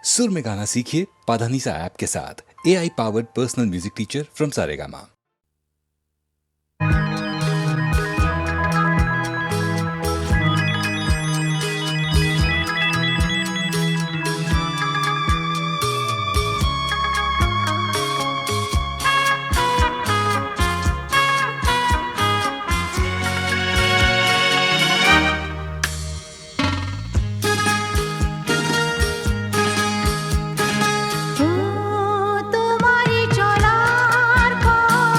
सुर में गाना सीखिए पाधानीसा ऐप के साथ। AI powered personal music teacher from Saregama. তোমারি চলার পথ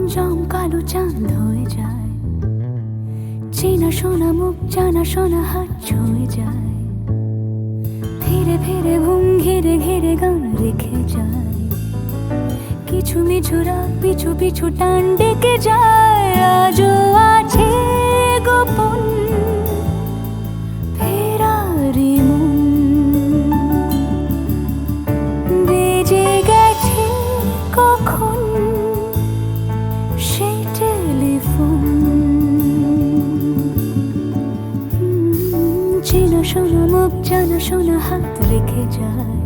রংজম কালো চাঁদ হয়ে যায়, চেনা শোনা মুখ জানা শোনা হাত ছুঁয়ে যায়, ফিরে ফিরে ঘুম ঘিরে ঘিরে গান রেখে যায়, কিছু মিছু রাত পিছু পিছু টান ডেকে যায়। আজও আছে গোপন ফেরারি মন, বেজে গেছে কখন সেই টেলিফোন। চেনা শোনা মুখ জানা শোনা হাত রেখে যায়,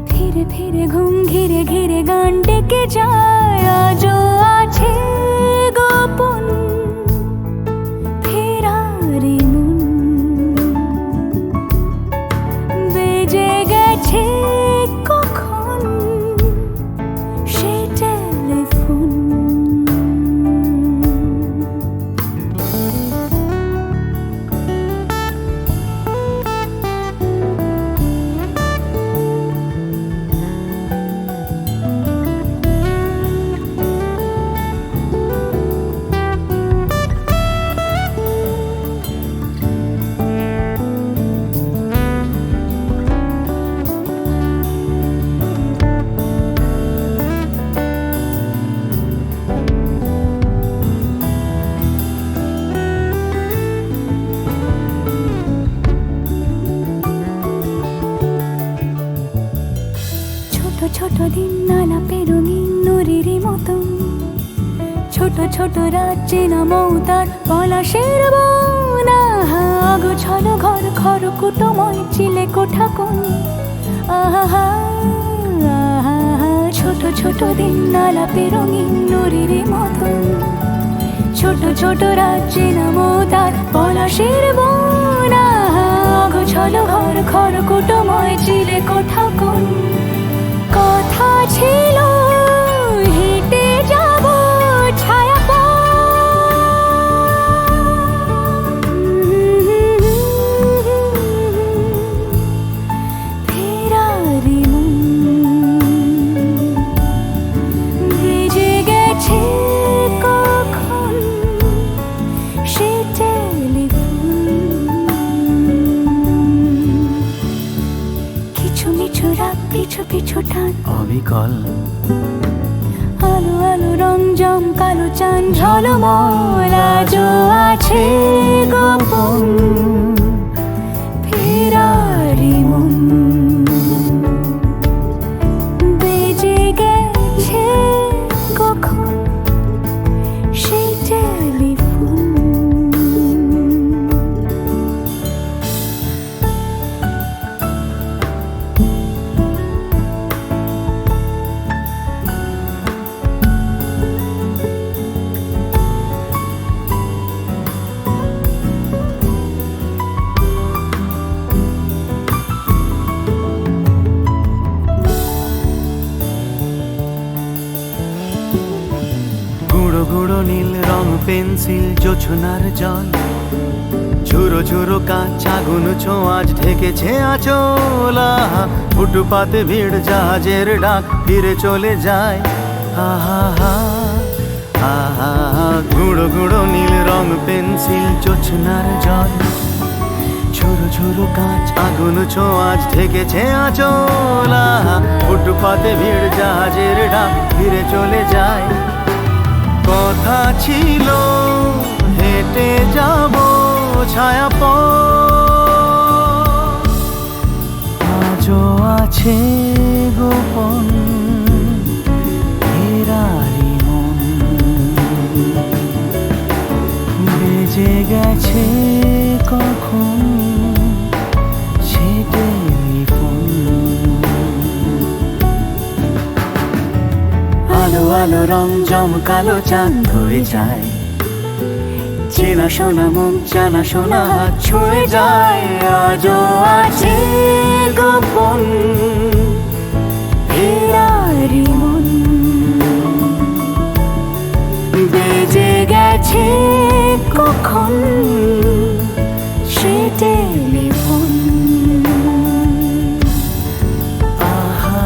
ফিরে ফিরে ঘুম ঘিরে ঘিরে গান ডেকে যায়। আজও আছে গোপন ফেরারি মন, বেজে গেছে কখন সেই টেলিফোন। ছোট দিন আলাপে রঙিন নুরির মতন, ছোট ছোট রাত চেনা মৌতার পলাশের বন। গোছানো ঘর খড়কুটোময় চিলে কোঠা কোন, আহা ছোট ছোট দিন আলাপে রঙিন নুরির মতন, ছোট ছোট রাত চেনা মৌতার পলাশের বন। গোছানো ঘর খড়কুটোময় চিলে কোঠা কোন, কথা ছিল হেঁটে যাব ছায়া ফেরারি মন, ভেজে গেছে কখন সে টেলিফোন। কিছু মিছু রাত পিছু পিছু টান অবিকল, আলো আলো রংজম কালো চাঁদ ঝলমল। আজও আছে গোপন ফেরারি মন, বেজে গেছে কখন সেই টেলিফোন। গুঁড়ো গুঁড়ো নীল রং পেন্সিল জোছনার জল, ঝুরো ঝুরো কাঁচ আগুন ছোঁয়াজ ঢেকেছে আঁচল। ফুটপাতে ভিড় জাহাজের ডাক ফিরে চলে যায়। আহা আহা গুঁড়ো গুঁড়ো নীল রং পেন্সিল জোছনার জল, ঝুরো ঝুরো কাঁচ আগুন ছোঁয়াজ ঢেকেছে আঁচল। ফুটপাতে ভিড় জাহাজের ডাক ফিরে চলে যায়। কথা ছিল হেঁটে যাব ছায়া আজও আছে গোপন ফেরারি মন, বেজে গেছে কখন সে টেলিফোন। আলো আলো রং জমকালো চাঁদ হয়ে যায়, চেনা শোনা মুখ জানা শোনা হাত ছুঁয়ে যায়। আজও আছে গোপন ফেরারি মন, বেজে গেছে কখন সে টেলিফোন। আহা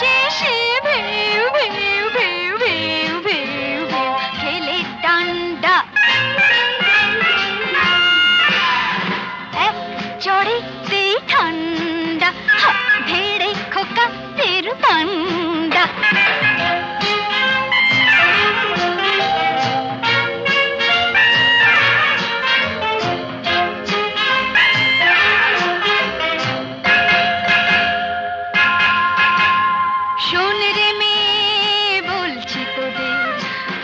শেষে ভেউ ভেউ ভেউ ভেউ ভেউ ভেউ খেলে ডান্ডা এক চড়েতেই ঠান্ডা ভেড়ে খোকাদের পান্ডা শোন রে মেয়ে বলছি তোদের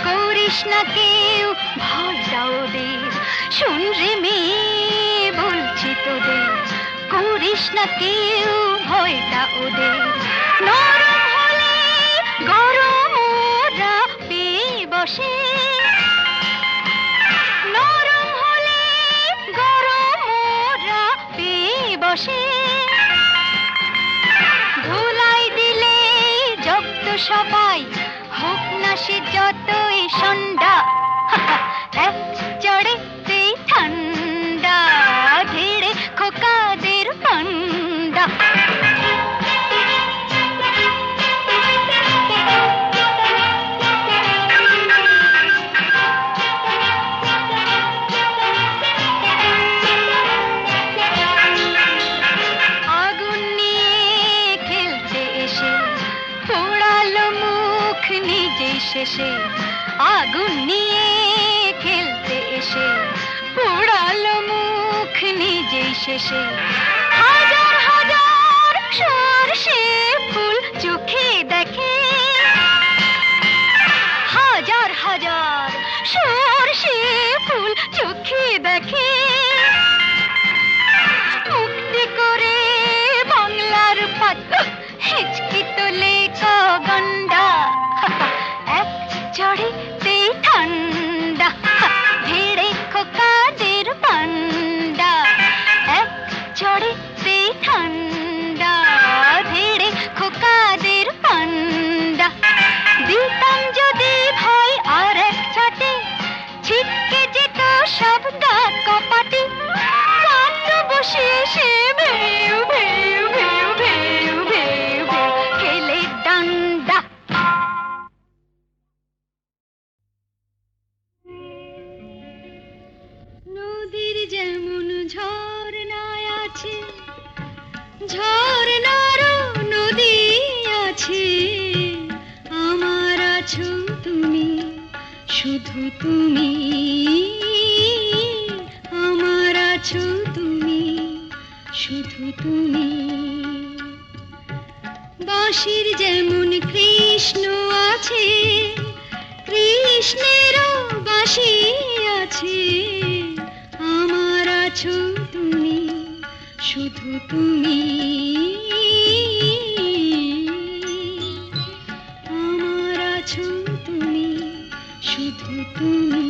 করিস না কেউ ভয়টা ওদের শোন রে মেয়ে বলছি তোদের করিস না কেউ ভয়টা ওদের নরম হলে গরম ওরা পেয়ে বসে নরম হলে গরম ওরা পেয়ে বসে ধুলাই দিলে জব্দ সবাই হোক না সে যতই সন্ধ্যা এক চড়েতেই ঠান্ডা ধীরে খোকাদের পান্ডা আগুন নিয়ে খেলতে এসে পোড়ালো মুখ নিজেই শেষে আগুন নিয়ে খেলতে এসে পোড়ালো মুখ নিজেই শেষে হাজার হাজার সরষে ফুল চোখে দেখে হাজার হাজার সরষে ফুল চোখে দেখে মুক্তি করে বাংলার পাত হিচকি তোলে গন্ডা এক চড়েতেই ঠান্ডা ভেড়ে খোকাদের পান্ডা এক চড়েতেই ঠান্ডা ভেড়ে খোকাদের পান্ডা দিতাম যদি ভয় আর এক ছাটে ছিটকে যেত সব গা কপাটে কান্দ বসে সে ভেউ ভেউ ভেউ ভেউ ভেউ ভেউ খেলে ডান্ডা নদীর যেমন ঝর্ণায় আছে ঝর্ণারও নদী আছে আমার আছো তুমি শুধু তুমি আমার আছো তুমি শুধু তুমি বাঁশির যেমন কৃষ্ণ আছে কৃষ্ণেরও বাঁশি আছে আমার আছো তুমি শুধু তুমি আমার আছো তুমি শুধু তুমি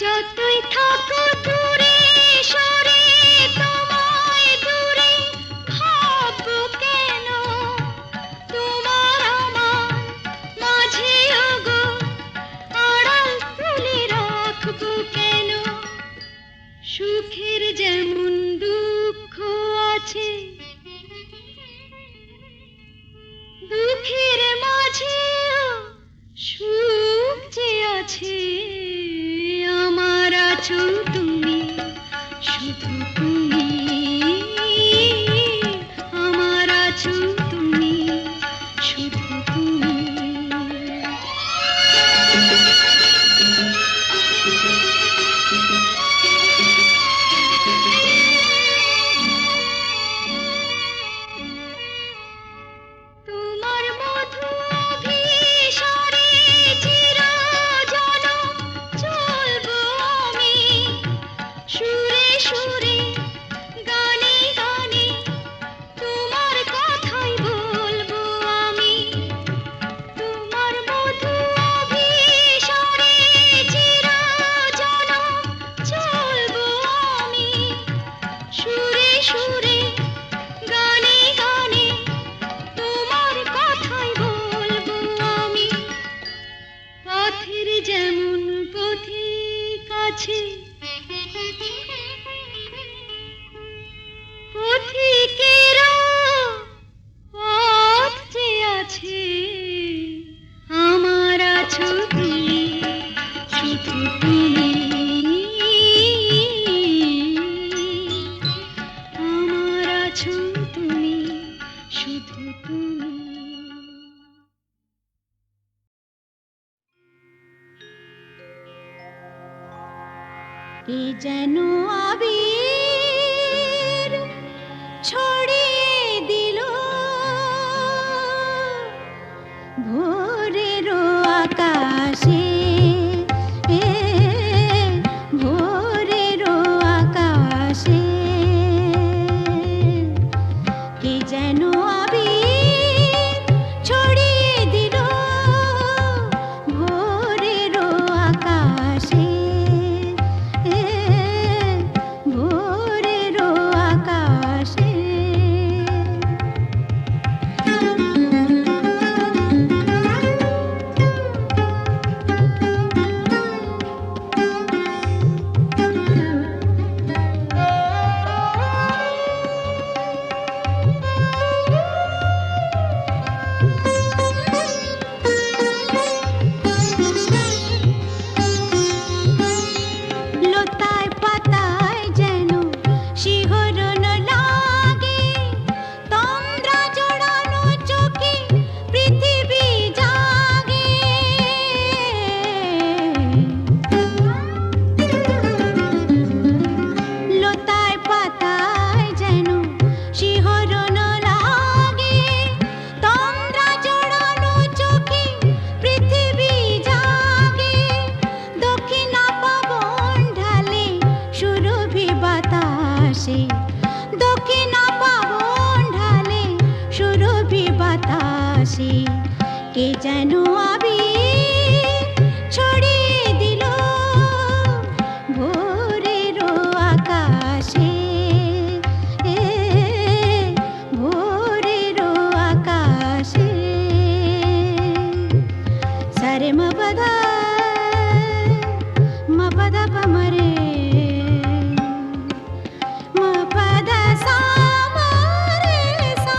যতই থাকো দূরে সরে তোমায় দূরে ভাববো কেন তোমার আমার মাঝে ওগো আড়াল তুলে রাখবো কেন সুখের যেমন দুঃখ আছে দুঃখের মাঝেও সুখ যে আছে আমার আছো তুমি শুধু তুমি আমার আছো তুমি শুধু তুমি তোমার মধু অভিসারে চিরজনম চলবো আমি সুরে সুরে সুরে সুরে গানে গানে তোমার কথাই বলবো আমি। পথের যেমন পথিক আছে, পথিকেরা পথ যে আছে, আমার আছো তুমি, শুধু তুমি, আমার আছো তুমি, শুধু তুমি। কে যেন আবির ছড়িয়ে দিল ভোরের আকাশে, ভোরের আকাশে। কে যেন আবির ছড়িয়ে দিল ভোরের আকাশে, ভোরের আকাশে। লতায় পাতায় যেন শিহরণ লাগে, তন্দ্রা জড়ানো চোখে পৃথিবী জাগে। লতায় পাতায় যেন শিহরণ লাগে, তন্দ্রা জড়ানো চোখে পৃথিবী জাগে। দক্ষিণা পবন ঢালে সুরভি বাতাসে, দক্ষিণা পবন ঢালে সুরভি বাতাসে। কে যেন আবির ছড়িয়ে দিল ভোরের আকাশে, ভোরের আকাশে। সারে মপদা মপদা পমরে, মপদা সা মরে সা।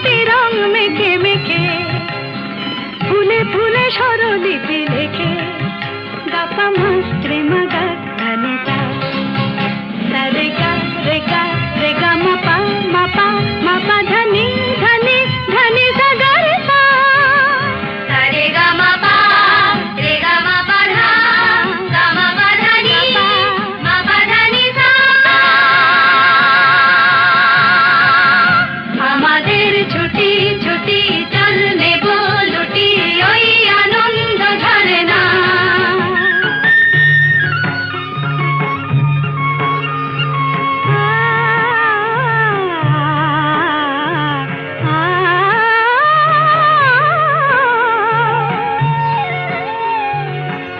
স্মৃতি রং মেখে মেখে ফুলে ফুলে স্বরলিপি লেখে গাপা মাস্ত্রে মাগা ধানিতা সারে গা রে গা রে গা মাপা মাপা মাপা ধানি ধানি ধানি সা গা রে সা সারে গা মাপা রে গা মাপা ধা গা মাপা ধানি মাপা ধানি সা আমাদের ছুটি ছুটি চল নেব লুটি ওই আনন্দ ধরে না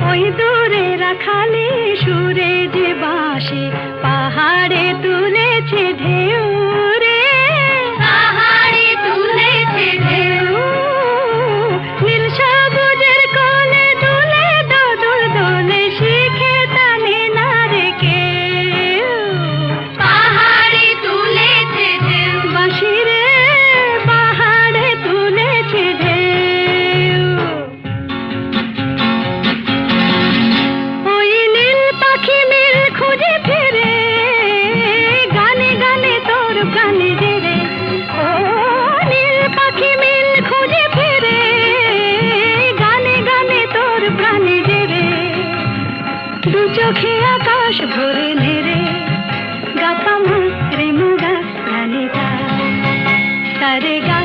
ওই দূরে রাখালি সুরে যে বাঁশি পাহাড়ে তুলেছে ঢেউ রে পাহাড়ে তুলেছে ঢেউ নীল সবুজের কোলে দুলে দোদুল দোলে শিখে টানে না রে কেউ পাহাড়ে তুলেছে ঢেউ বাঁশি রে পাহাড়ে তুলেছে ঢেউ ওই নীল পাখি মিল খুঁজে ফিরে গানে গানে তোর প্রাণে জেরে ও নীল পাখি মিল খুঁজে ফিরে গানে গানে তোর প্রাণে জেরে দু চোখে আকাশ ভরে নেরে গাপা মাত্রে মুগা প্রাণিতা সারে গা